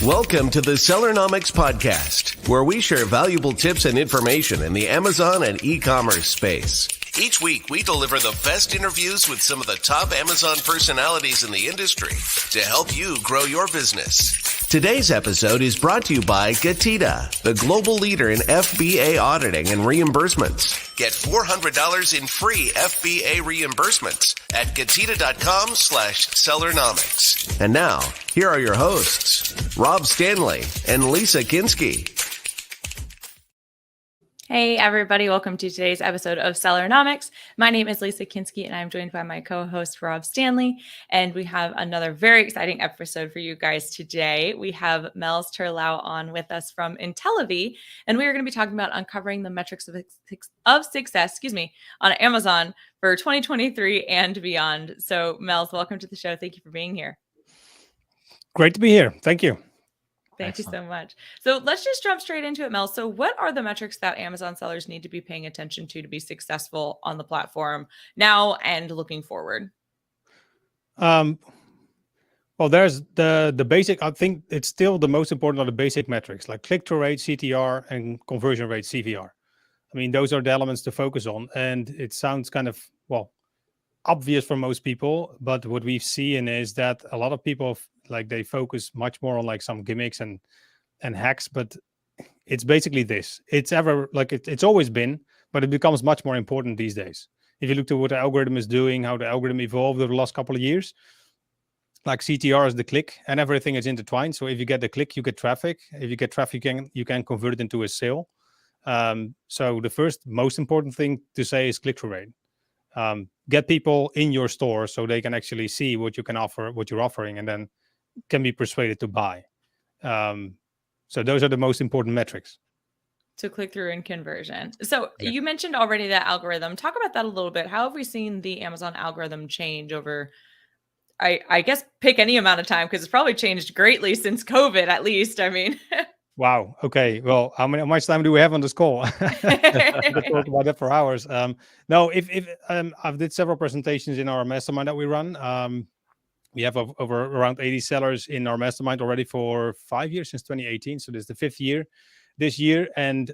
Welcome to the Sellernomics podcast, where we share valuable tips and information in the Amazon and e-commerce space. Each week, we deliver the best interviews with some of the top Amazon personalities in the industry to help you grow your business. Today's episode is brought to you by GETIDA, the global leader in FBA auditing and reimbursements. Get $400 in free FBA reimbursements at getida.com/Sellernomics. And now, here are your hosts, Rob Stanley and Lisa Kinski. Hey everybody, welcome to today's episode of Sellernomics. My name is Lisa Kinski and I'm joined by my co-host Rob Stanley, and we have another very exciting episode for you guys today. We have Mels Terlouw on with us from Intellivy, and we are going to be talking about uncovering the metrics of success, on Amazon for 2023 and beyond. So Mels, welcome to the show. Thank you for being here. Great to be here. Thank you. Thank you so much. So let's just jump straight into it, Mel. So what are the metrics that Amazon sellers need to be paying attention to be successful on the platform now and looking forward? Well, there's the basic, I think it's still the most important are the basic metrics like click-through rate, CTR, and conversion rate, CVR. I mean, those are the elements to focus on. And it sounds kind of, obvious for most people. But what we've seen is that a lot of people they focus much more on some gimmicks and hacks, but it's basically this. It's always been, but it becomes much more important these days. If you look to what the algorithm is doing, how the algorithm evolved over the last couple of years, like CTR is the click and everything is intertwined. So if you get the click, you get traffic. If you get traffic, you can convert it into a sale. So the first most important thing to say is click-through rate. Get people in your store so they can actually see what you can offer, what you're offering, and then can be persuaded to buy. So those are the most important metrics. So click-through and conversion. So You mentioned already that algorithm. Talk about that a little bit. How have we seen the Amazon algorithm change over, I guess, pick any amount of time, because it's probably changed greatly since COVID, at least. I mean... Wow. Okay. Well, how much time do we have on this call? I could talk about that for hours. No, I've did several presentations in our mastermind that we run. We have over around 80 sellers in our mastermind already for 5 years, since 2018. So this is the 5th year this year. And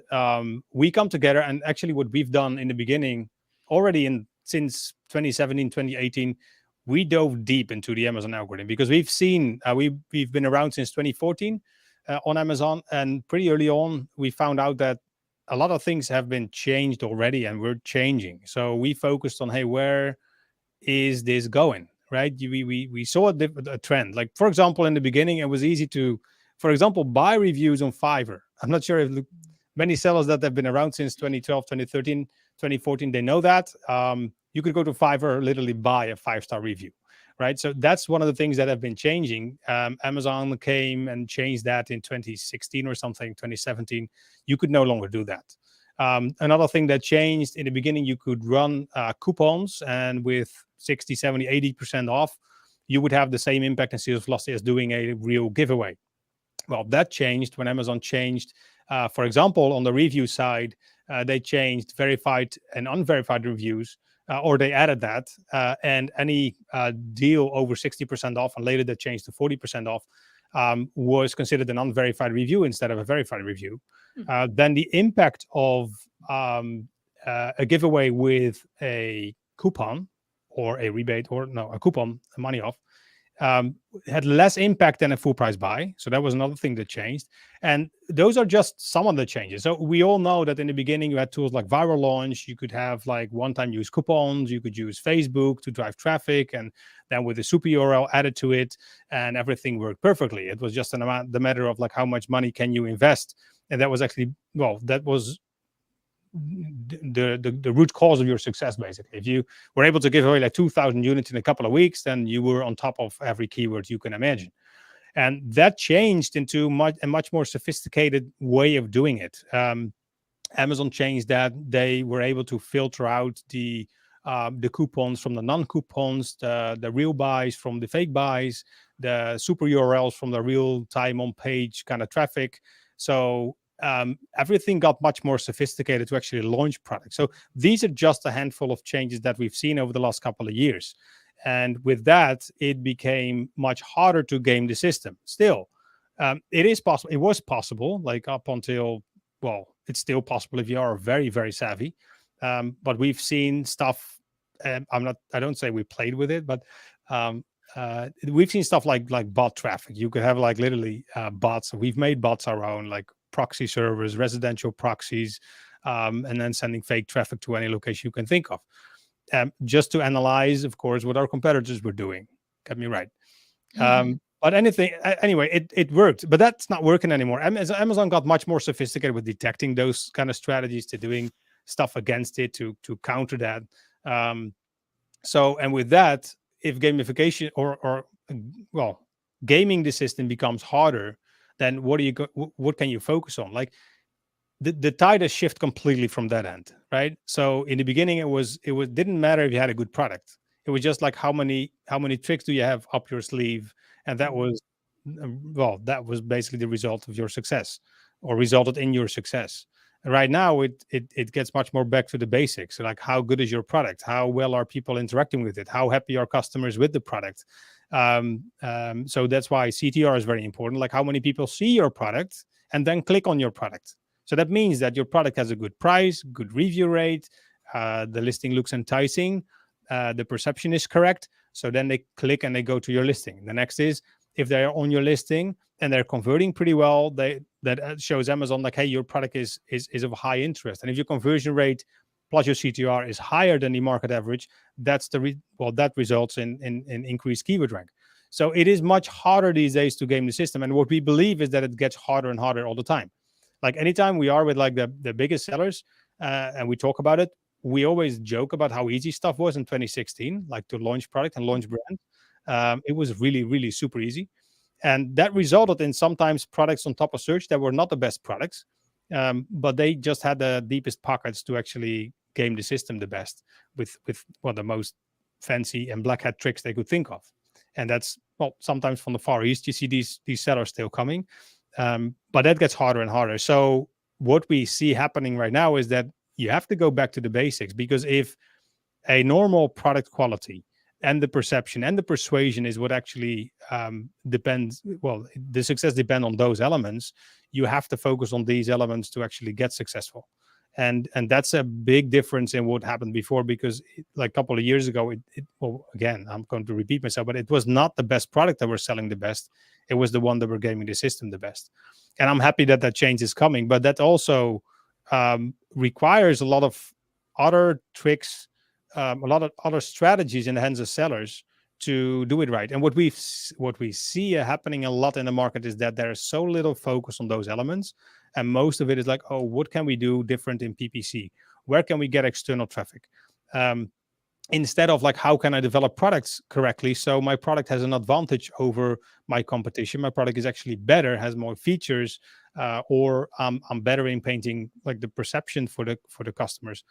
we come together, and actually what we've done in the beginning already since 2017, 2018, we dove deep into the Amazon algorithm, because we've seen, we've been around since 2014 on Amazon. And pretty early on, we found out that a lot of things have been changed already, and we're changing. So we focused on, hey, where is this going? Right? We saw a trend. Like, for example, in the beginning, it was easy to, for example, buy reviews on Fiverr. I'm not sure if many sellers that have been around since 2012, 2013, 2014, they know that. You could go to Fiverr, literally buy a 5-star review, right? So that's one of the things that have been changing. Amazon came and changed that in 2016 or something, 2017. You could no longer do that. Another thing that changed, in the beginning, you could run coupons, and with 60, 70, 80% off, you would have the same impact and sales velocity as doing a real giveaway. Well, that changed when Amazon changed. For example, on the review side, they changed verified and unverified reviews, or they added that, and any deal over 60% off, and later that changed to 40% off, was considered an unverified review instead of a verified review. Then the impact of a giveaway with a coupon or a rebate, a coupon, money off, had less impact than a full price buy. So that was another thing that changed. And those are just some of the changes. So we all know that in the beginning, you had tools like Viral Launch. You could have one-time use coupons. You could use Facebook to drive traffic. And then with a super URL added to it, and everything worked perfectly. It was just the matter of how much money can you invest. And that was actually, that was the root cause of your success, basically. If you were able to give away 2,000 units in a couple of weeks, then you were on top of every keyword you can imagine. And that changed into a much more sophisticated way of doing it. Amazon changed that. They were able to filter out the coupons from the non-coupons, the real buys from the fake buys, the super URLs from the real time on page kind of traffic. So everything got much more sophisticated to actually launch products. So these are just a handful of changes that we've seen over the last couple of years. And with that, it became much harder to game the system. Still, It is possible. It was possible, like up until, well, it's still possible if you are very, very savvy. But we've seen stuff. I don't say we played with it, but we've seen stuff like bot traffic. You could have like literally bots. We've made bots our own, like proxy servers, residential proxies, and then sending fake traffic to any location you can think of, just to analyze, of course, what our competitors were doing. Get me right. But anyway, it worked, but that's not working anymore. Amazon got much more sophisticated with detecting those kind of strategies, to doing stuff against it to counter that. And with that, if gamification or gaming the system becomes harder, then what can you focus on? Like the tide has shifted completely from that end, right? So in the beginning, it didn't matter if you had a good product. It was just like how many tricks do you have up your sleeve, and that was basically the result of your success, or resulted in your success. And right now, it gets much more back to the basics. So like, how good is your product? How well are people interacting with it? How happy are customers with the product? So that's why CTR is very important. Like, how many people see your product and then click on your product? So that means that your product has a good price, good review rate, the listing looks enticing, the perception is correct. So then they click and they go to your listing. The next is, if they're on your listing and they're converting pretty well, that shows Amazon like, hey, your product is of high interest. And if your conversion rate plus your CTR is higher than the market average, that results in increased keyword rank. So it is much harder these days to game the system. And what we believe is that it gets harder and harder all the time. Like anytime we are with like the biggest sellers and we talk about it, we always joke about how easy stuff was in 2016, like to launch product and launch brand. It was really, really super easy. And that resulted in sometimes products on top of search that were not the best products, but they just had the deepest pockets to actually game the system the best with the most fancy and black hat tricks they could think of. And that's, sometimes from the Far East, you see these sellers still coming. But that gets harder and harder. So what we see happening right now is that you have to go back to the basics, because if a normal product quality and the perception and the persuasion is what actually depends, the success depends on those elements, you have to focus on these elements to actually get successful. And that's a big difference in what happened before, because like a couple of years ago, again, I'm going to repeat myself, but it was not the best product that were selling the best. It was the one that were gaming the system the best. And I'm happy that change is coming, but that also requires a lot of other tricks, a lot of other strategies in the hands of sellers to do it right. And what we see happening a lot in the market is that there is so little focus on those elements. And most of it is like, oh, what can we do different in PPC? Where can we get external traffic? Instead of like, how can I develop products correctly so my product has an advantage over my competition? My product is actually better, has more features, or I'm better in painting like the perception for the customers.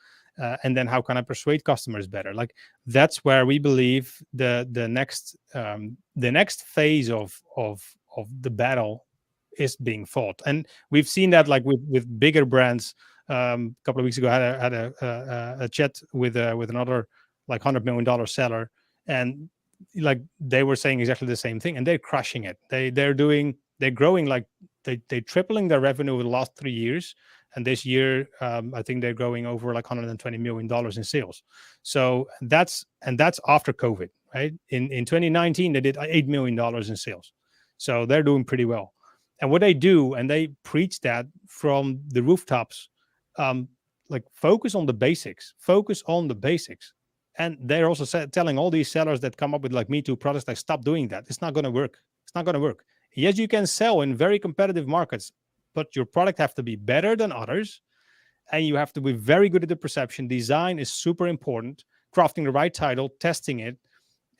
And then how can I persuade customers better? Like, that's where we believe the next phase of the battle is being fought. And we've seen that like with bigger brands. A couple of weeks ago, I had a chat with another like $100 million seller, and like they were saying exactly the same thing, and they're crushing it. They're growing, like they tripling their revenue over the last 3 years, and this year I think they're growing over like $120 million in sales. So that's after COVID, right? In 2019 they did $8 million in sales, so they're doing pretty well. And what they do, and they preach that from the rooftops, like focus on the basics. And they're also telling all these sellers that come up with like Me Too products, like, stop doing that. It's not going to work. It's not going to work. Yes, you can sell in very competitive markets, but your product have to be better than others. And you have to be very good at the perception. Design is super important. Crafting the right title, testing it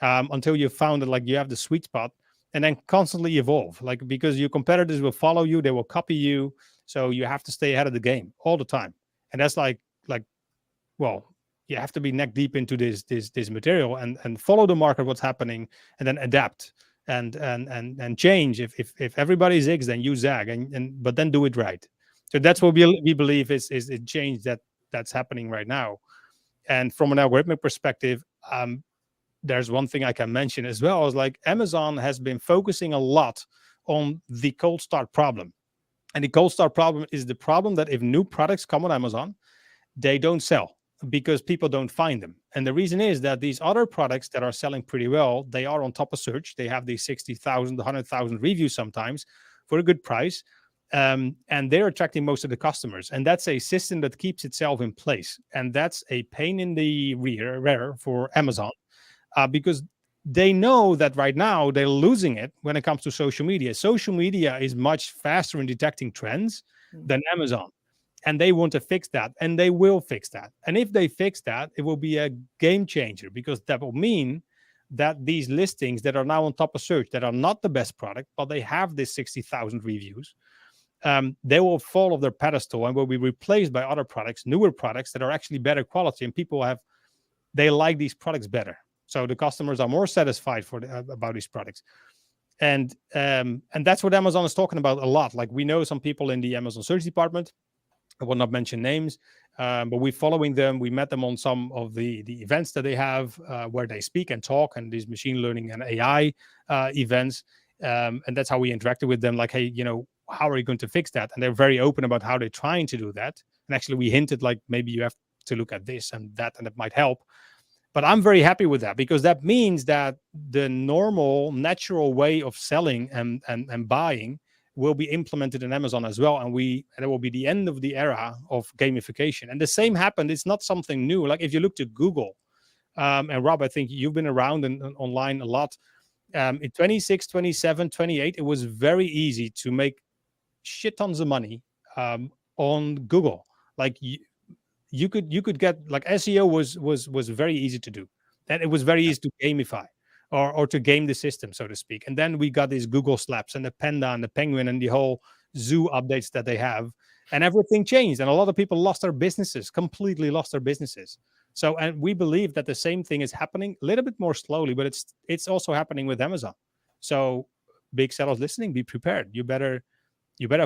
until you found that like you have the sweet spot, and then constantly evolve. Like, because your competitors will follow you, they will copy you. So you have to stay ahead of the game all the time. And that's you have to be neck deep into this material and follow the market, what's happening, and then adapt and change. If everybody zigs, then you zag, but then do it right. So that's what we believe is a change that's happening right now. And from an algorithmic perspective, there's one thing I can mention as well, is like Amazon has been focusing a lot on the cold start problem. And the cold start problem is the problem that if new products come on Amazon, they don't sell because people don't find them. And the reason is that these other products that are selling pretty well, they are on top of search. They have these 60,000, 100,000 reviews sometimes for a good price. And they're attracting most of the customers. And that's a system that keeps itself in place. And that's a pain in the rear for Amazon because they know that right now they're losing it when it comes to social media. Social media is much faster in detecting trends than Amazon. And they want to fix that, and they will fix that. And if they fix that, it will be a game changer because that will mean that these listings that are now on top of search, that are not the best product, but they have this 60,000 reviews, they will fall off their pedestal and will be replaced by other products, newer products that are actually better quality, and they like these products better. So the customers are more satisfied about these products. And that's what Amazon is talking about a lot. Like we know some people in the Amazon search department. I will not mention names, but we're following them. We met them on some of the events that they have where they speak and talk, and these machine learning and AI events. And that's how we interacted with them. Like, hey, how are you going to fix that? And they're very open about how they're trying to do that. And actually, we hinted like maybe you have to look at this and that, and it might help. But I'm very happy with that because that means that the normal, natural way of selling and buying will be implemented in Amazon as well. And it will be the end of the era of gamification. And the same happened. It's not something new. Like if you look to Google, and Rob, I think you've been around and online a lot. In 26, 27, 28, it was very easy to make shit tons of money on Google. Like you could get, like SEO was very easy to do. And it was very easy to gamify. Or to game the system, so to speak. And then we got these Google slaps and the panda and the penguin and the whole zoo updates that they have. And everything changed. And a lot of people lost their businesses, completely lost their businesses. So, and we believe that the same thing is happening a little bit more slowly, but it's also happening with Amazon. So big sellers listening, be prepared. You better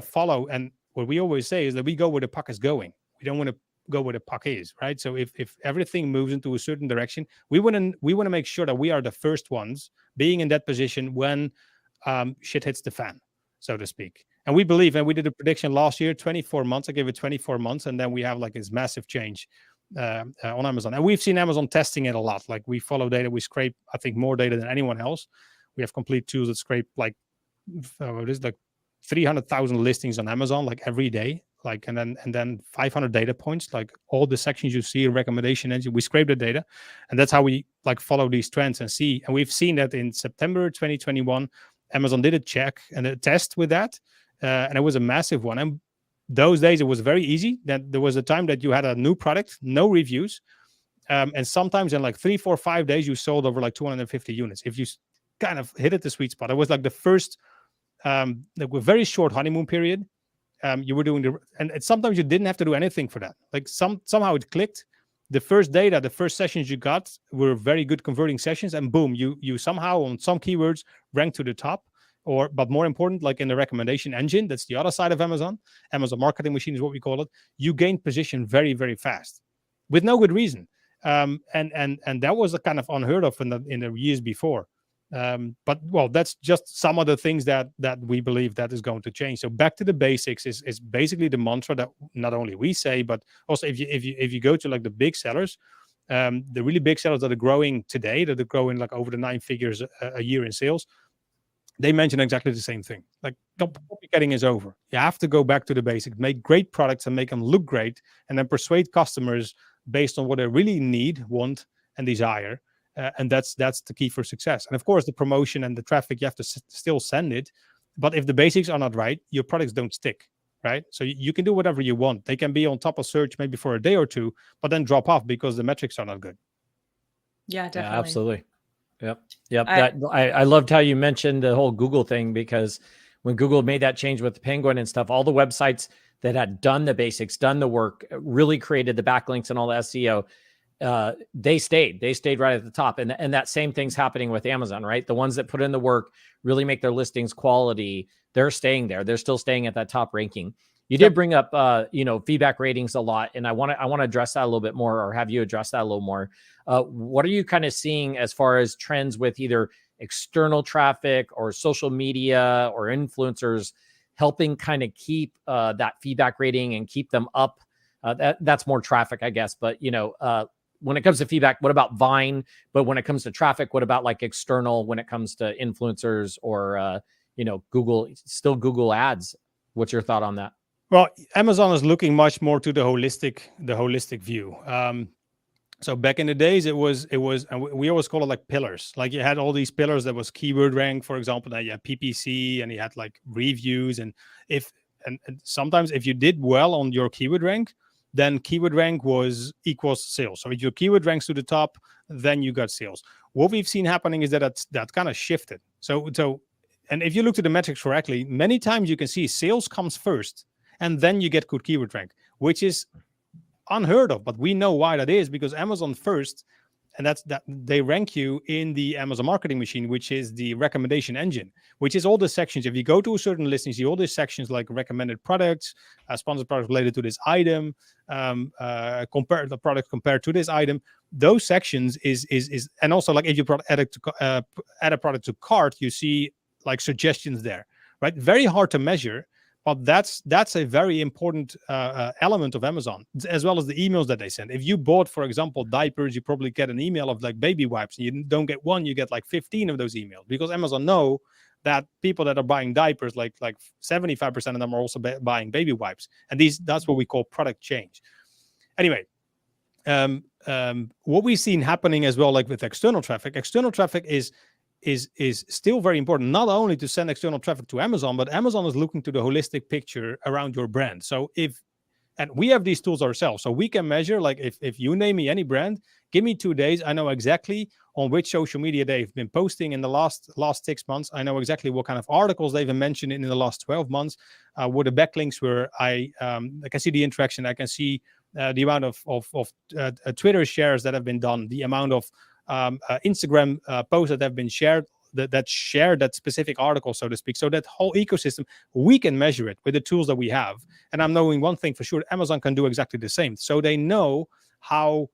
follow. And what we always say is that we go where the puck is going. We don't want to go where the puck is, right? So if everything moves into a certain direction, we want to make sure that we are the first ones being in that position when shit hits the fan, so to speak. And we believe, and we did a prediction last year, 24 months. I gave it 24 months, and then we have like this massive change on Amazon. And we've seen Amazon testing it a lot. Like we follow data, we scrape, I think, more data than anyone else. We have complete tools that scrape like 300,000 listings on Amazon like every day. Like and then 500 data points, like all the sections you see in recommendation engine, we scrape the data, and that's how we like follow these trends and see. And we've seen that in September 2021, Amazon did a check and a test with that, and it was a massive one. And those days it was very easy. That there was a time that you had a new product, no reviews, and sometimes in like 3, 4, 5 days you sold over like 250 units. If you kind of hit it the sweet spot, it was like the first, like a very short honeymoon period. You were doing and sometimes you didn't have to do anything for that. Like somehow it clicked. The first data, the first sessions you got were very good converting sessions, and boom, you somehow on some keywords ranked to the top. But more important, like in the recommendation engine, that's the other side of Amazon marketing machine is what we call it. You gained position very, very fast with no good reason, and that was a kind of unheard of in the years before. But well, that's just some of the things that we believe that is going to change. So back to the basics is basically the mantra that not only we say, but also if you go to like the big sellers, the really big sellers that are growing today, that are growing like over the 9 figures a year in sales, they mention exactly the same thing. Like copycatting is over. You have to go back to the basics, make great products and make them look great, and then persuade customers based on what they really need, want, and desire. And that's the key for success. And of course, the promotion and the traffic, you have to still send it. But if the basics are not right, your products don't stick, right? So you can do whatever you want. They can be on top of search maybe for a day or two, but then drop off because the metrics are not good. Yeah, definitely. Yeah, absolutely. Yep. I loved how you mentioned the whole Google thing, because when Google made that change with the Penguin and stuff, all the websites that had done the basics, done the work, really created the backlinks and all the SEO, they stayed right at the top. And that same thing's happening with Amazon, right? The ones that put in the work, really make their listings quality, they're staying there. They're still staying at that top ranking. You did bring up, feedback ratings a lot. And I want to address that a little bit more, or have you address that a little more. What are you kind of seeing as far as trends with either external traffic or social media or influencers helping kind of keep that feedback rating and keep them up? That's more traffic, I guess. But, when it comes to feedback, what about Vine? But when it comes to traffic, what about like external when it comes to influencers or, Google ads? What's your thought on that? Well, Amazon is looking much more to the holistic view. So back in the days, it was, and we always call it like pillars. Like you had all these pillars that was keyword rank, for example, that you had PPC and you had like reviews. And sometimes if you did well on your keyword rank, then keyword rank was equals sales. So if your keyword ranks to the top, then you got sales. What we've seen happening is that kind of shifted. So, and if you look at the metrics correctly, many times you can see sales comes first, and then you get good keyword rank, which is unheard of. But we know why that is, because Amazon first, and that's that they rank you in the Amazon marketing machine, which is the recommendation engine, which is all the sections. If you go to a certain listing, you see all these sections like recommended products, sponsored products related to this item, compare the product compared to this item. Those sections is and also like if you add a product to cart, you see like suggestions there, right? Very hard to measure. But that's a very important element of Amazon, as well as the emails that they send. If you bought, for example, diapers, you probably get an email of like baby wipes. And you don't get one, you get like 15 of those emails, because Amazon know that people that are buying diapers, like 75% of them are also buying baby wipes. And that's what we call product change. Anyway, what we've seen happening as well, like with external traffic is still very important, not only to send external traffic to Amazon, but Amazon is looking to the holistic picture around your brand. So and we have these tools ourselves, so we can measure, like if you name me any brand, give me 2 days, I know exactly on which social media they've been posting in the last 6 months. I know exactly what kind of articles they've been mentioned in the last 12 months, what the backlinks were. I can see the interaction. I can see the amount of Twitter shares that have been done, the amount of Instagram posts that have been shared that share that specific article, so to speak. So that whole ecosystem, we can measure it with the tools that we have. And I'm knowing one thing for sure, Amazon can do exactly the same. So they know how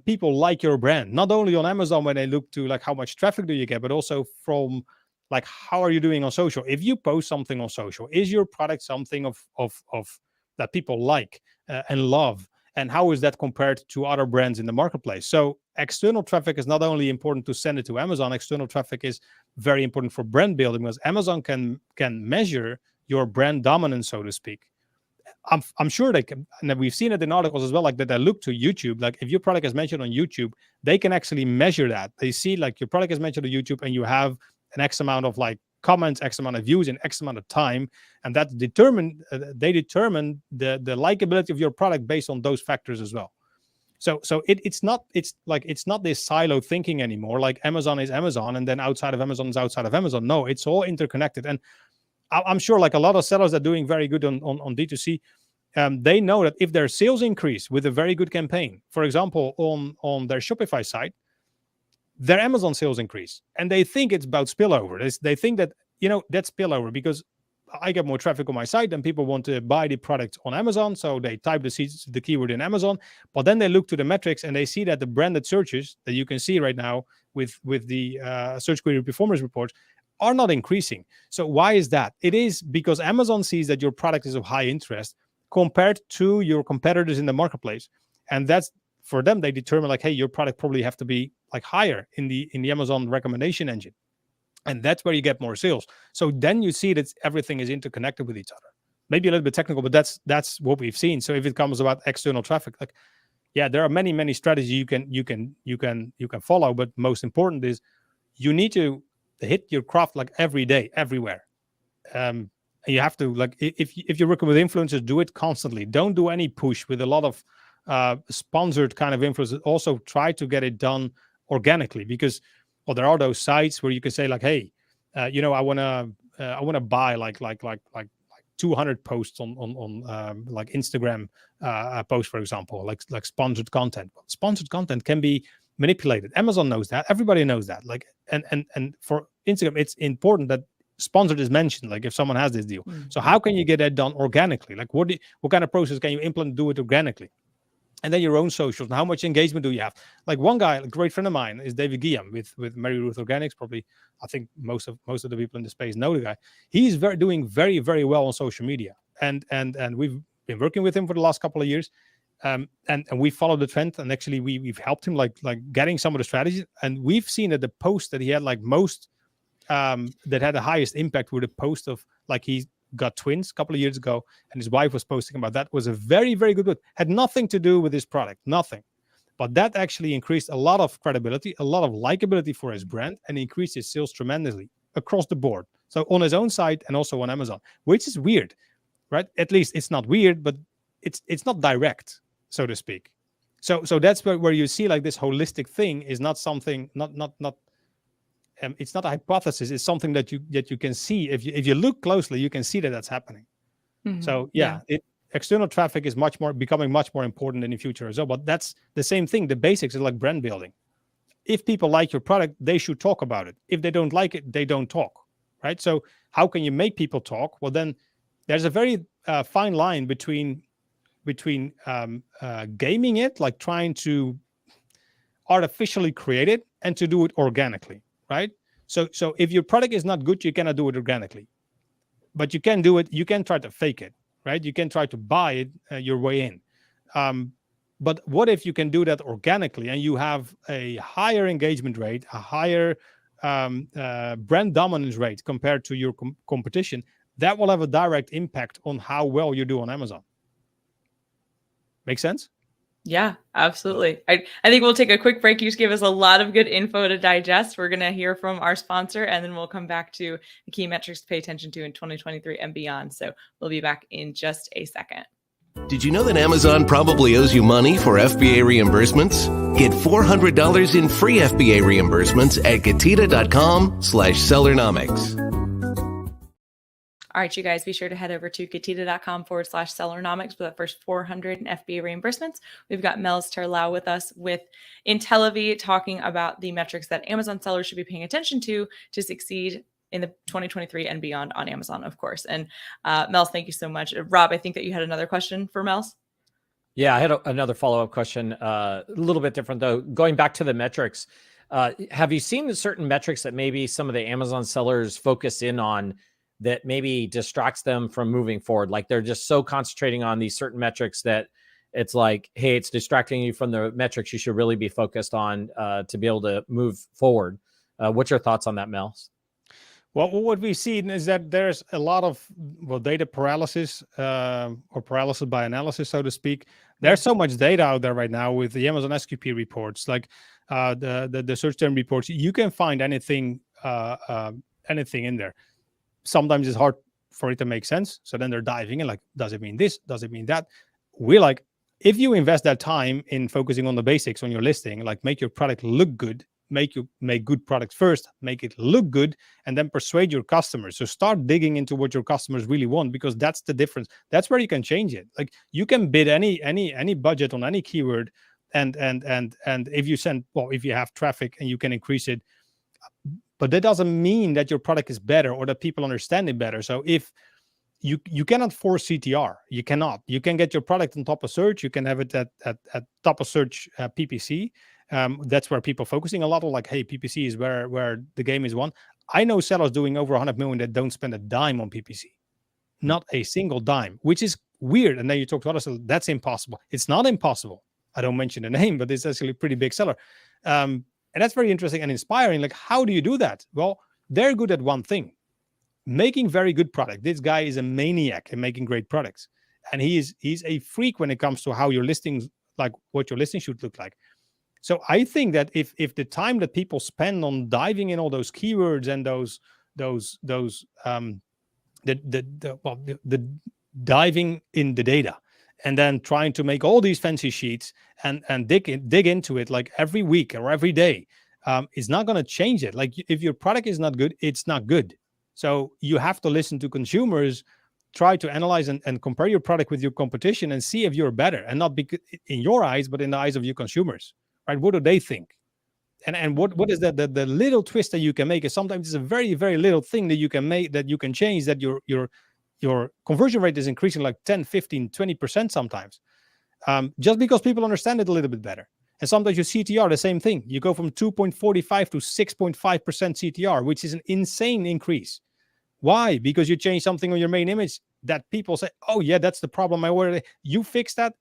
people like your brand, not only on Amazon when they look to like how much traffic do you get, but also from like how are you doing on social. If you post something on social, is your product something of that people like and love? And how is that compared to other brands in the marketplace? So external traffic is not only important to send it to Amazon, external traffic is very important for brand building, because Amazon can measure your brand dominance, so to speak. I'm sure they can, and we've seen it in articles as well, like that they look to YouTube. Like if your product is mentioned on YouTube, they can actually measure that. They see like your product is mentioned on YouTube and you have an X amount of like comments, X amount of views in X amount of time, and that they determine the likability of your product based on those factors as well. So it's not this silo thinking anymore, like Amazon is Amazon and then outside of Amazon is outside of Amazon. No, it's all interconnected. And I'm sure like a lot of sellers are doing very good on D2C. They know that if their sales increase with a very good campaign, for example, on their Shopify site, their Amazon sales increase, and they think it's about spillover. They think that, that's spillover because I get more traffic on my site and people want to buy the product on Amazon. So they type the keyword in Amazon, but then they look to the metrics and they see that the branded searches that you can see right now with the search query performance reports are not increasing. So why is that? It is because Amazon sees that your product is of high interest compared to your competitors in the marketplace. And that's, for them, they determine like, hey, your product probably have to be like higher in the Amazon recommendation engine. And that's where you get more sales. So then you see that everything is interconnected with each other. Maybe a little bit technical, but that's what we've seen. So if it comes about external traffic, like, yeah, there are many strategies you can follow. But most important is you need to hit your craft like every day, everywhere. And you have to, like, if you're working with influencers, do it constantly. Don't do any push with a lot of sponsored kind of influencers. Also try to get it done organically, because there are those sites where you can say like, hey, I want to buy like 200 posts on like Instagram posts, for example, like sponsored content. Sponsored content can be manipulated. Amazon knows that. Everybody knows that. Like, and for Instagram, it's important that sponsored is mentioned. Like if someone has this deal, so how can you get that done organically? Like what kind of process can you implement? Do it organically. and then your own socials and how much engagement do you have. Like one guy, a great friend of mine, is David Guillaume with Mary Ruth Organics. Probably, I think most of the people in the space know the guy. He's doing very, very well on social media, and we've been working with him for the last couple of years, and we follow the trend, and actually we've helped him like getting some of the strategies, and we've seen that the post that he had like most that had the highest impact were the post of like he got twins a couple of years ago, and his wife was posting about that. Was a very, very good one. Had nothing to do with his product, nothing. But that actually increased a lot of credibility, a lot of likability for his brand, and increased his sales tremendously across the board. So on his own site and also on Amazon, which is weird, right? At least it's not weird, but it's not direct, so to speak. So that's where you see like this holistic thing is not something, not it's not a hypothesis. It's something that you can see. If you look closely, you can see that that's happening. Mm-hmm. So external traffic is becoming much more important in the future as well. But that's the same thing. The basics is like brand building. If people like your product, they should talk about it. If they don't like it, they don't talk, right? So how can you make people talk? Well, then there's a very fine line between gaming it, like trying to artificially create it, and to do it organically. Right. So if your product is not good, you cannot do it organically, but you can do it. You can try to fake it, right? You can try to buy it your way in. But what if you can do that organically and you have a higher engagement rate, a higher brand dominance rate compared to your competition? That will have a direct impact on how well you do on Amazon. Make sense? Yeah, absolutely. I think we'll take a quick break. You just gave us a lot of good info to digest. We're going to hear from our sponsor, and then we'll come back to the key metrics to pay attention to in 2023 and beyond. So we'll be back in just a second. Did you know that Amazon probably owes you money for FBA reimbursements? Get $400 in free FBA reimbursements at GETIDA.com/Sellernomics. All right, you guys, be sure to head over to GETIDA.com/Sellernomics for the first 400 in FBA reimbursements. We've got Mels Terlouw with us with Intellivy talking about the metrics that Amazon sellers should be paying attention to succeed in the 2023 and beyond on Amazon, of course. And Mels, thank you so much. Rob, I think that you had another question for Mels. Yeah, I had another follow-up question, a little bit different though. Going back to the metrics, have you seen the certain metrics that maybe some of the Amazon sellers focus in on that maybe distracts them from moving forward? Like they're just so concentrating on these certain metrics that it's like, hey, it's distracting you from the metrics you should really be focused on to be able to move forward. What's your thoughts on that, Mel? Well, what we've seen is that there's a lot of data paralysis or paralysis by analysis, so to speak. There's so much data out there right now with the Amazon SQP reports, like the search term reports. You can find anything in there. Sometimes it's hard for it to make sense. So then they're diving in like, does it mean this? Does it mean that? We're like, if you invest that time in focusing on the basics on your listing, like make your product look good, make good products first, make it look good, and then persuade your customers. So start digging into what your customers really want, because that's the difference. That's where you can change it. Like you can bid any budget on any keyword, and if you have traffic and you can increase it. But that doesn't mean that your product is better or that people understand it better. So if you cannot force CTR, you cannot. You can get your product on top of search. You can have it at top of search PPC. That's where people are focusing a lot on, like, hey, PPC is where the game is won. I know sellers doing over 100 million that don't spend a dime on PPC, not a single dime, which is weird. And then you talk to others, that's impossible. It's not impossible. I don't mention the name, but it's actually a pretty big seller. And that's very interesting and inspiring. Like, how do you do that? Well, they're good at one thing, making very good product. This guy is a maniac in making great products. And he's a freak when it comes to how your listings, like what your listing should look like. So I think that if the time that people spend on diving in all those keywords and the diving in the data, and then trying to make all these fancy sheets and dig into it like every week or every day, is not going to change it. Like if your product is not good, it's not good. So you have to listen to consumers, try to analyze and compare your product with your competition and see if you're better, and not in your eyes, but in the eyes of your consumers, right? What do they think? And what is that the little twist that you can make? Is sometimes it's a very, very little thing that you can make, that you can change, that your conversion rate is increasing like 10, 15, 20% sometimes. just because people understand it a little bit better. And sometimes your CTR, the same thing. You go from 2.45 to 6.5% CTR, which is an insane increase. Why? Because you change something on your main image that people say, oh yeah, that's the problem. You fix that?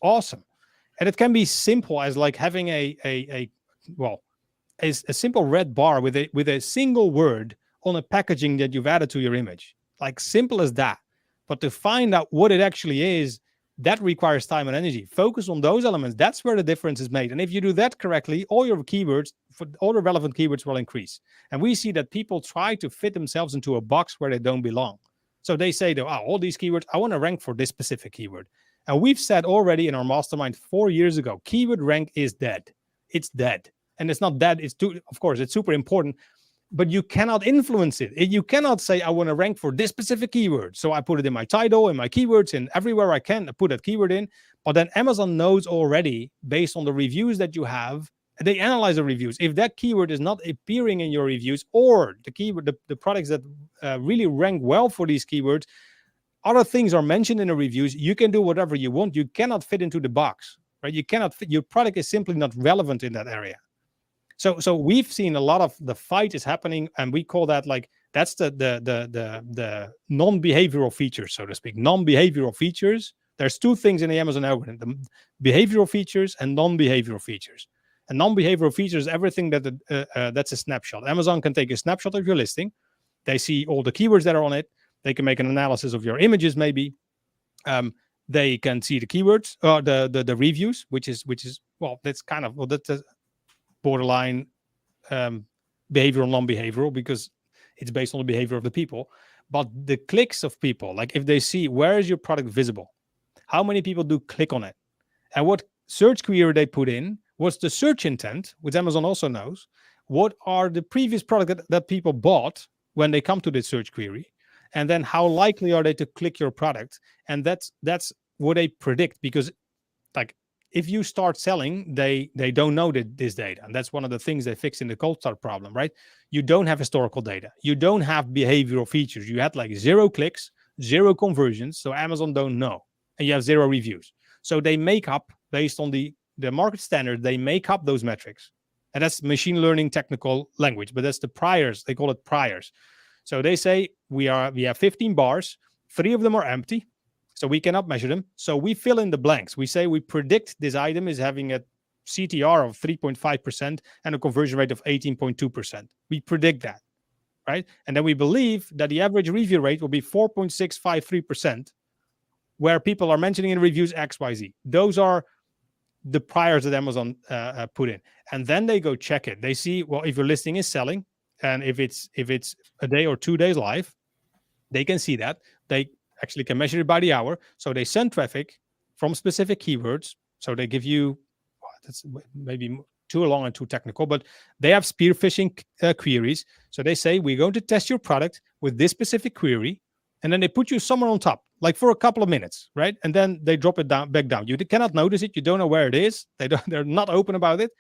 Awesome. And it can be simple as like having a simple red bar with a single word on a packaging that you've added to your image. Like simple as that. But to find out what it actually is, that requires time and energy. Focus on those elements. That's where the difference is made. And if you do that correctly, all your keywords, for all the relevant keywords, will increase. And we see that people try to fit themselves into a box where they don't belong. So they say, all these keywords, I want to rank for this specific keyword. And we've said already in our mastermind 4 years ago, keyword rank is dead. It's dead. And it's not dead. Of course, it's super important. But you cannot influence it. You cannot say, I want to rank for this specific keyword. So I put it in my title, in my keywords, and everywhere I can, I put that keyword in. But then Amazon knows already, based on the reviews that you have, they analyze the reviews. If that keyword is not appearing in your reviews, or the keyword, the products that really rank well for these keywords, other things are mentioned in the reviews, you can do whatever you want. You cannot fit into the box, right? You cannot fit. Your product is simply not relevant in that area. So we've seen a lot of the fight is happening, and we call that that's the non-behavioral features, so to speak. Non-behavioral features. There's two things in the Amazon algorithm: the behavioral features and non-behavioral features. And non-behavioral features, everything that's a snapshot. Amazon can take a snapshot of your listing. They see all the keywords that are on it. They can make an analysis of your images, maybe. They can see the keywords, or the reviews, which is that's kind of that's borderline behavioral, non-behavioral, because it's based on the behavior of the people. But the clicks of people, like if they see, where is your product visible? How many people do click on it? And what search query they put in? What's the search intent, which Amazon also knows? What are the previous products that people bought when they come to the search query? And then how likely are they to click your product? And that's what they predict, because if you start selling, they don't know this data. And that's one of the things they fixed in the cold start problem, right? You don't have historical data. You don't have behavioral features. You had 0 clicks, 0 conversions. So Amazon don't know. And you have 0 reviews. So they make up, based on the market standard, they make up those metrics. And that's machine learning technical language, but that's the priors. They call it priors. So they say we have 15 bars, 3 of them are empty. So we cannot measure them. So we fill in the blanks. We say we predict this item is having a CTR of 3.5% and a conversion rate of 18.2%. We predict that, right? And then we believe that the average review rate will be 4.653%, where people are mentioning in reviews X, Y, Z. Those are the priors that Amazon put in. And then they go check it. They see, well, if your listing is selling, and if it's a day or 2 days live, they can see that. They actually can measure it by the hour. So they send traffic from specific keywords. So they give you, that's maybe too long and too technical, but they have spear phishing queries. So they say, we're going to test your product with this specific query. And then they put you somewhere on top, for a couple of minutes, right? And then they drop it back down. You cannot notice it. You don't know where it is. They're not open about it,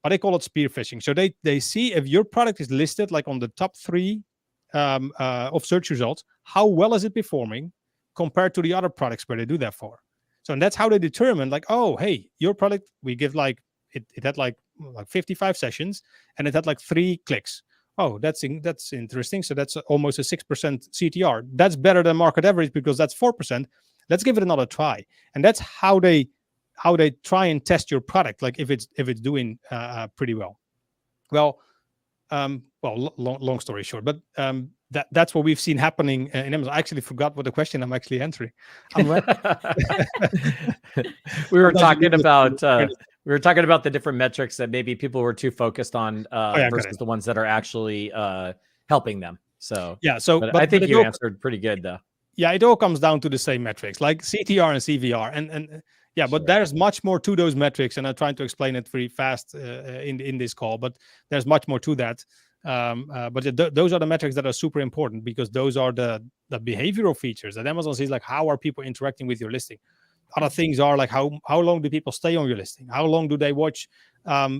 but they call it spear phishing. So they see if your product is listed on the top 3 of search results, how well is it performing compared to the other products where they do that for. So, and that's how they determine, oh, hey, your product, we give it had 55 sessions and it had 3 clicks. Oh, that's interesting. So that's almost a 6% CTR. That's better than market average, because that's 4%. Let's give it another try. And that's how they try and test your product, if it's doing pretty well. Long story short, but that's what we've seen happening in Amazon. I actually forgot what the question I'm actually answering. We were talking about the different metrics that maybe people were too focused on versus the ones that are actually helping them. So yeah, but I think you answered pretty good though. Yeah, it all comes down to the same metrics, like CTR and CVR, and yeah, but there's much more to those metrics, and I'm trying to explain it very fast in this call. But there's much more to that. But those are the metrics that are super important, because those are the behavioral features that Amazon sees, how are people interacting with your listing. Other things are how long do people stay on your listing? How long do they watch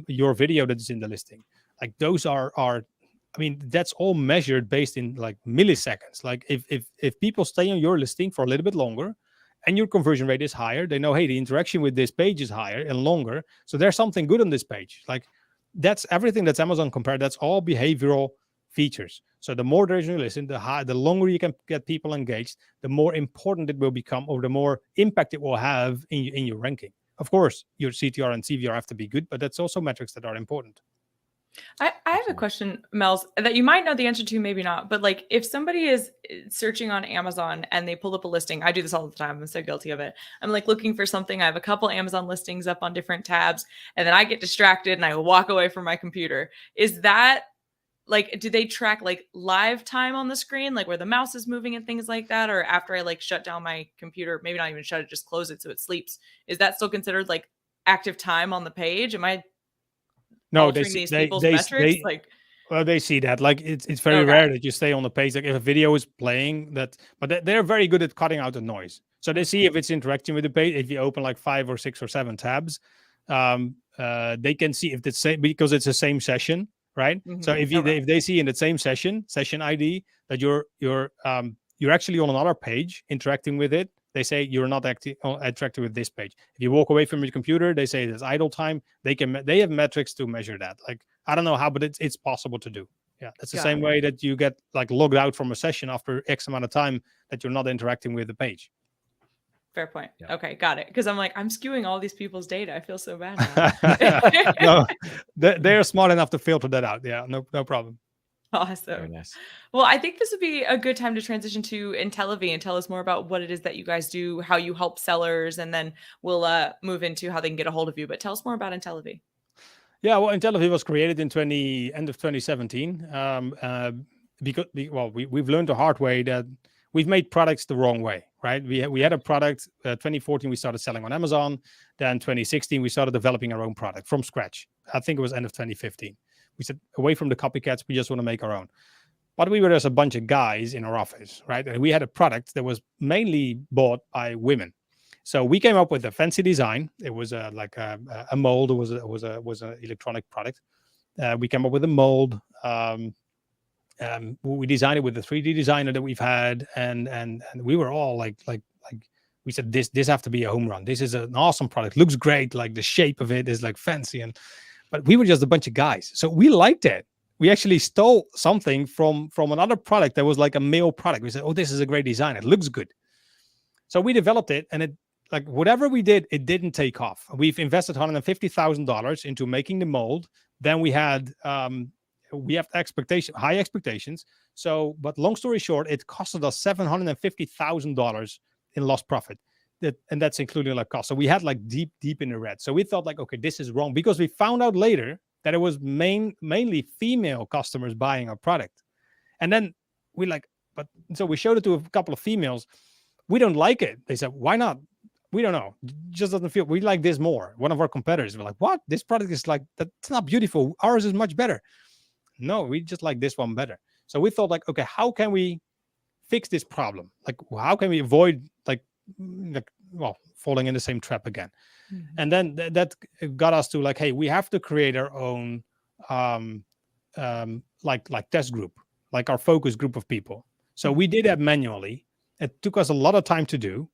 your video that is in the listing? Those are I mean, that's all measured based in milliseconds. If people stay on your listing for a little bit longer, and your conversion rate is higher. They know, hey, the interaction with this page is higher and longer. So there's something good on this page. Like that's everything that's Amazon compared. That's all behavioral features. So the more there's you listen, the longer you can get people engaged, the more important it will become, or the more impact it will have in your ranking. Of course, your CTR and CVR have to be good, but that's also metrics that are important. I have a question, Mels, that you might know the answer to, maybe not. But like, if somebody is searching on Amazon and they pull up a listing, I do this all the time. I'm so guilty of it. I'm like looking for something. I have a couple Amazon listings up on different tabs, and then I get distracted and I walk away from my computer. Is that like, do they track like live time on the screen, like where the mouse is moving and things like that? Or after I like shut down my computer, maybe not even shut it, just close it so it sleeps. Is that still considered like active time on the page? Am I No, altering these people's metrics? Like, well, they see that. Like it's very rare that you stay on the page. Like if a video is playing, but they're very good at cutting out the noise. So they see if it's interacting with the page. If you open like 5 or 6 or 7 tabs, they can see if it's same, because it's the same session, right? So if they see in the same session ID that you're actually on another page interacting with it, they say you're not interacting with this page. If you walk away from your computer, they say there's idle time. They have metrics to measure that. Like I don't know how, but it's possible to do. Yeah, that's the same way that you get like logged out from a session after X amount of time that you're not interacting with the page. Fair point. Yeah. Okay, got it. Because I'm like, I'm skewing all these people's data. I feel so bad now. No, they're smart enough to filter that out. Yeah, no problem. Awesome. Very nice. Well, I think this would be a good time to transition to Intellivy and tell us more about what it is that you guys do, how you help sellers, and then we'll move into how they can get a hold of you. But tell us more about Intellivy. Yeah, well, Intellivy was created in end of 2017. Because we've learned the hard way that we've made products the wrong way, right? We had a product. 2014 we started selling on Amazon. Then 2016 we started developing our own product from scratch. I think it was end of 2015. We said, away from the copycats, we just want to make our own. But we were just a bunch of guys in our office, right? And we had a product that was mainly bought by women. So we came up with a fancy design. It was like a mold. It was an electronic product. We came up with a mold. We designed it with the 3D designer that we've had, and we were all like we said, this have to be a home run. This is an awesome product. Looks great. Like the shape of it is like fancy, but we were just a bunch of guys. So we liked it. We actually stole something from another product that was like a male product. We said, oh, this is a great design. It looks good. So we developed it, and it, like whatever we did, it didn't take off. We've invested $150,000 into making the mold. Then we have high expectations. So, but long story short, it costed us $750,000 in lost profit. And that's including like cost. So we had like deep in the red. So we thought like, okay, this is wrong, because we found out later that it was mainly female customers buying our product. And then so we showed it to a couple of females. We don't like it. They said, why not? We don't know. It just doesn't feel, we like this more. One of our competitors were like, what? This product is like, that's not beautiful. Ours is much better. No, we just like this one better. So we thought like, okay, how can we fix this problem? Like, how can we avoid falling in the same trap again? Mm-hmm. And then that got us to like, hey, we have to create our own like test group, like our focus group of people. So we did that manually. It took us a lot of time to do.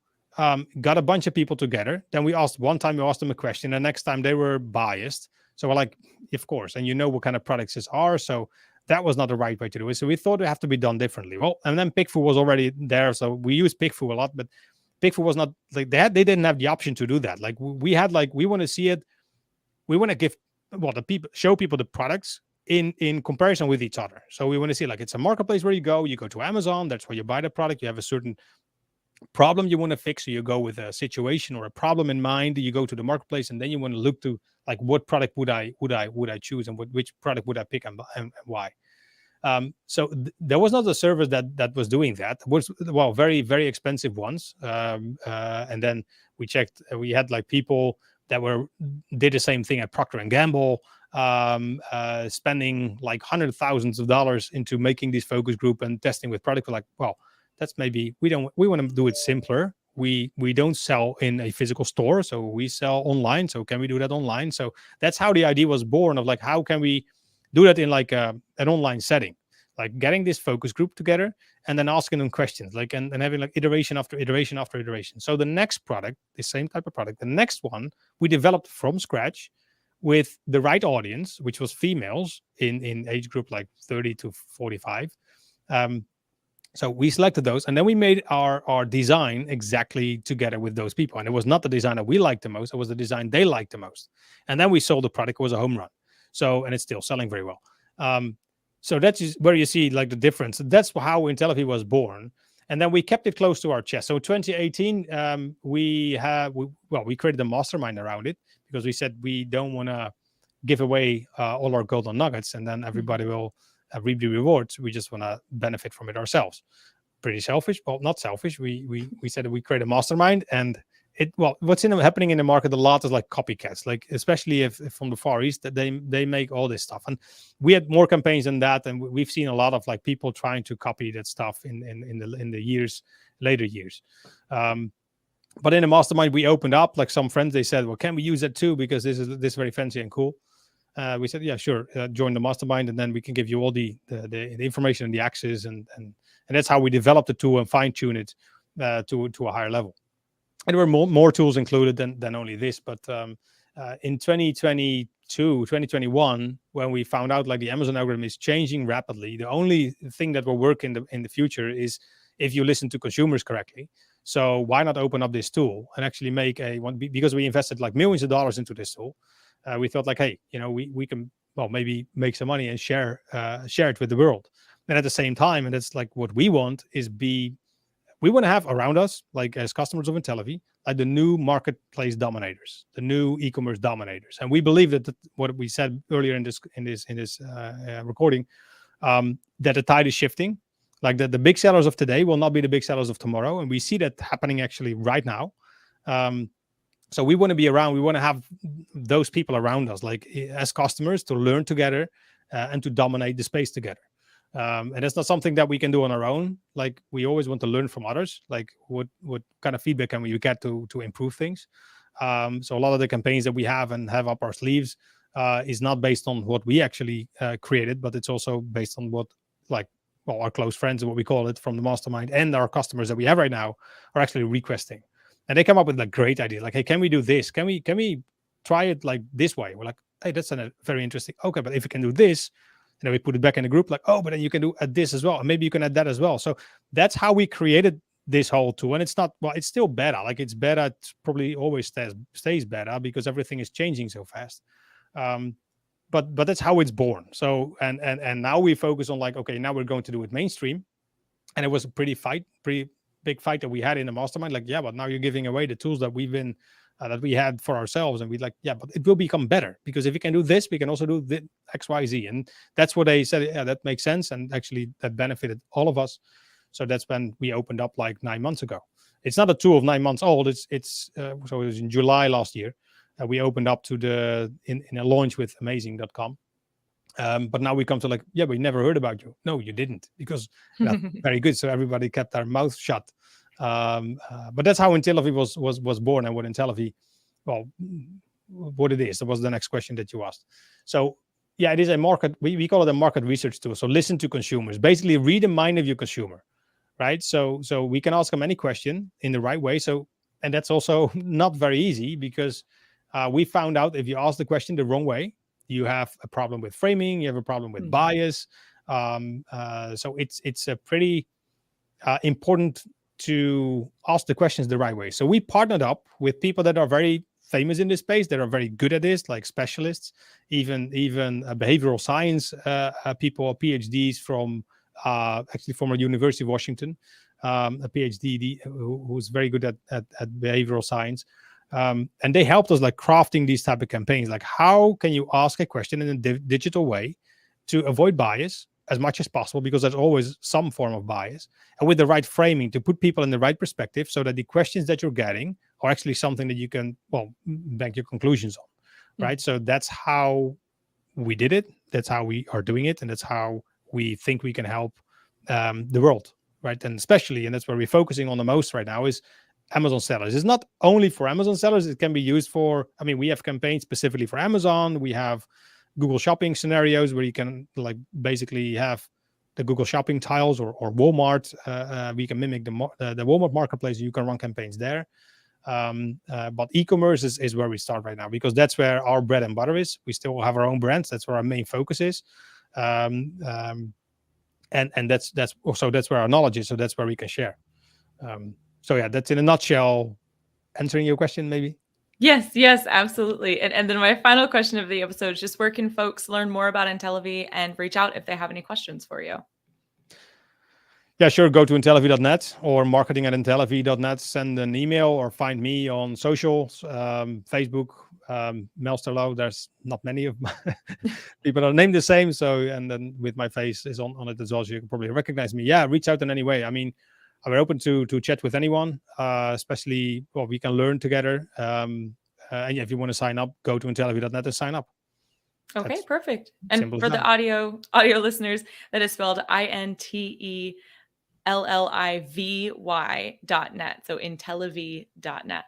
Got a bunch of people together. Then we asked them a question. The next time they were biased. So we're like, of course, and you know what kind of products these are. So that was not the right way to do it. So we thought it had to be done differently. Well, and then PickFu was already there. So we used PickFu a lot, but PickFu was not like that. They didn't have the option to do that. Like we had, like, we want to see it. We want to show people the products in comparison with each other. So we want to see, like, it's a marketplace where you go to Amazon. That's where you buy the product. You have a certain problem you want to fix. So you go with a situation or a problem in mind. You go to the marketplace, and then you want to look to, like, what product would I choose, and which product would I pick, and why. So there was not a service that was doing that. It was, well, very, very expensive ones. And then we checked. We had like people that did the same thing at Procter and Gamble, spending like hundreds of thousands of dollars into making this focus group and testing with product. We're like, well, that's maybe we want to do it simpler. We don't sell in a physical store, so we sell online. So can we do that online? So that's how the idea was born, of like, how can we do that in like an online setting? like getting this focus group together and then asking them questions, like and having like iteration after iteration after iteration. So the next product, the same type of product, the next one we developed from scratch with the right audience, which was females in age group like 30 to 45. So we selected those, and then we made our design exactly together with those people. And it was not the design that we liked the most; it was the design they liked the most. And then we sold the product. It was a home run. So, and it's still selling very well. So that's where you see like the difference. That's how Intellivy was born. And then we kept it close to our chest. So 2018, we created a mastermind around it because we said we don't want to give away all our golden nuggets, and then everybody will reap the rewards. We just want to benefit from it ourselves. Pretty selfish. Well, not selfish. We said that we create a mastermind, and what's happening in the market a lot is like copycats, like especially if from the Far East, that they make all this stuff. And we had more campaigns than that, and we've seen a lot of like people trying to copy that stuff in the later years. But in the mastermind, we opened up, like some friends, they said, well, can we use that too? Because this is very fancy and cool. We said, yeah, sure, join the mastermind, and then we can give you all the information and the access, and that's how we developed the tool and fine-tune it to a higher level. And there were more tools included than only this. But in 2021, when we found out like the Amazon algorithm is changing rapidly, the only thing that will work in the future is if you listen to consumers correctly. So why not open up this tool and actually make one, because we invested like millions of dollars into this tool. We thought like, hey, we can maybe make some money and share it with the world. And at the same time, and that's like what we want is we want to have around us, like as customers of Intellivy, like the new marketplace dominators, the new e-commerce dominators. And we believe that what we said earlier in this recording, that the tide is shifting, like that the big sellers of today will not be the big sellers of tomorrow. And we see that happening actually right now. So we want to be around. We want to have those people around us, like as customers, to learn together and to dominate the space together. And it's not something that we can do on our own. Like we always want to learn from others. Like what kind of feedback can we get to improve things? So a lot of the campaigns that we have up our sleeves is not based on what we actually created, but it's also based on what our close friends, what we call it, from the mastermind, and our customers that we have right now are actually requesting. And they come up with like great ideas. Like, hey, can we do this? Can we try it like this way? We're like, hey, that's very interesting. Okay, but if we can do this, and then we put it back in the group, like, oh, but then you can add this as well. And maybe you can add that as well. So that's how we created this whole tool. And it's still beta. Like it's beta, it probably always stays beta because everything is changing so fast. But that's how it's born. So, and now we focus on like, okay, now we're going to do it mainstream. And it was a pretty big fight that we had in the mastermind. Like, yeah, but now you're giving away the tools that we've been, that we had for ourselves. And we'd like, yeah, but it will become better because if we can do this, we can also do the X, Y, Z. And that's what they said. Yeah, that makes sense. And actually that benefited all of us. So that's when we opened up like 9 months ago. It's not a tool of 9 months old. So it was in July last year. We opened up to in a launch with amazing.com. But now we come to like, yeah, we never heard about you. No, you didn't, because that's very good. So everybody kept their mouth shut. But that's how Intellivy was born, and what Intellivy, what it is. That was the next question that you asked. So yeah, it is a market. We call it a market research tool. So listen to consumers. Basically, read the mind of your consumer, right? So we can ask them any question in the right way. And that's also not very easy because we found out if you ask the question the wrong way, you have a problem with framing, you have a problem with bias. So it's a pretty important to ask the questions the right way. So we partnered up with people that are very famous in this space, that are very good at this, like specialists, even behavioral science people, PhDs from actually from a University of Washington, a PhD who's very good at behavioral science. And they helped us like crafting these type of campaigns. Like, how can you ask a question in a digital way to avoid bias as much as possible, because there's always some form of bias, and with the right framing to put people in the right perspective so that the questions that you're getting are actually something that you can, bank your conclusions on, right? So that's how we did it. That's how we are doing it. And that's how we think we can help the world, right? And especially, and that's where we're focusing on the most right now, is Amazon sellers. It's not only for Amazon sellers. It can be used for, we have campaigns specifically for Amazon. We have Google shopping scenarios where you can like basically have the Google Shopping tiles or Walmart. We can mimic the Walmart marketplace. You can run campaigns there. But e-commerce is where we start right now, because that's where our bread and butter is. We still have our own brands. That's where our main focus is. And that's where our knowledge is. So that's where we can share. So yeah, that's in a nutshell answering your question, maybe. Yes, absolutely. And then my final question of the episode is just, where can folks learn more about Intellivy and reach out if they have any questions for you? Yeah, sure. Go to intellivy.net or marketing@intellivy.net. Send an email or find me on socials, Facebook, Melsterlo. There's not many of my people are named the same. So, and then with my face is on it as well, so you can probably recognize me. Yeah, reach out in any way. I mean, I'm open to chat with anyone, especially, well, we can learn together. And if you want to sign up, go to intellivy.net and sign up. Okay, That's perfect. And for the audio listeners, that is spelled INTELLIVY.net. So intellivy.net.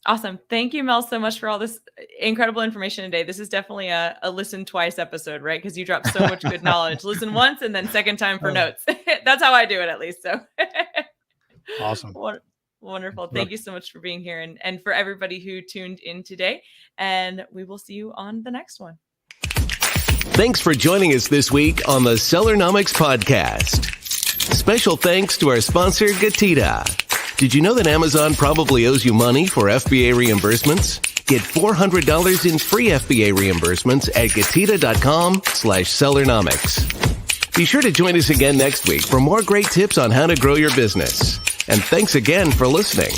Awesome. Thank you, Mel, so much for all this incredible information today. This is definitely a listen twice episode, right? Because you dropped so much good knowledge. Listen once and then second time for notes. That's how I do it, at least. So awesome. Wonderful. Thank you so much for being here, and for everybody who tuned in today. And we will see you on the next one. Thanks for joining us this week on the Sellernomics podcast. Special thanks to our sponsor, GETIDA. Did you know that Amazon probably owes you money for FBA reimbursements? Get $400 in free FBA reimbursements at getida.com/Sellernomics. Be sure to join us again next week for more great tips on how to grow your business. And thanks again for listening.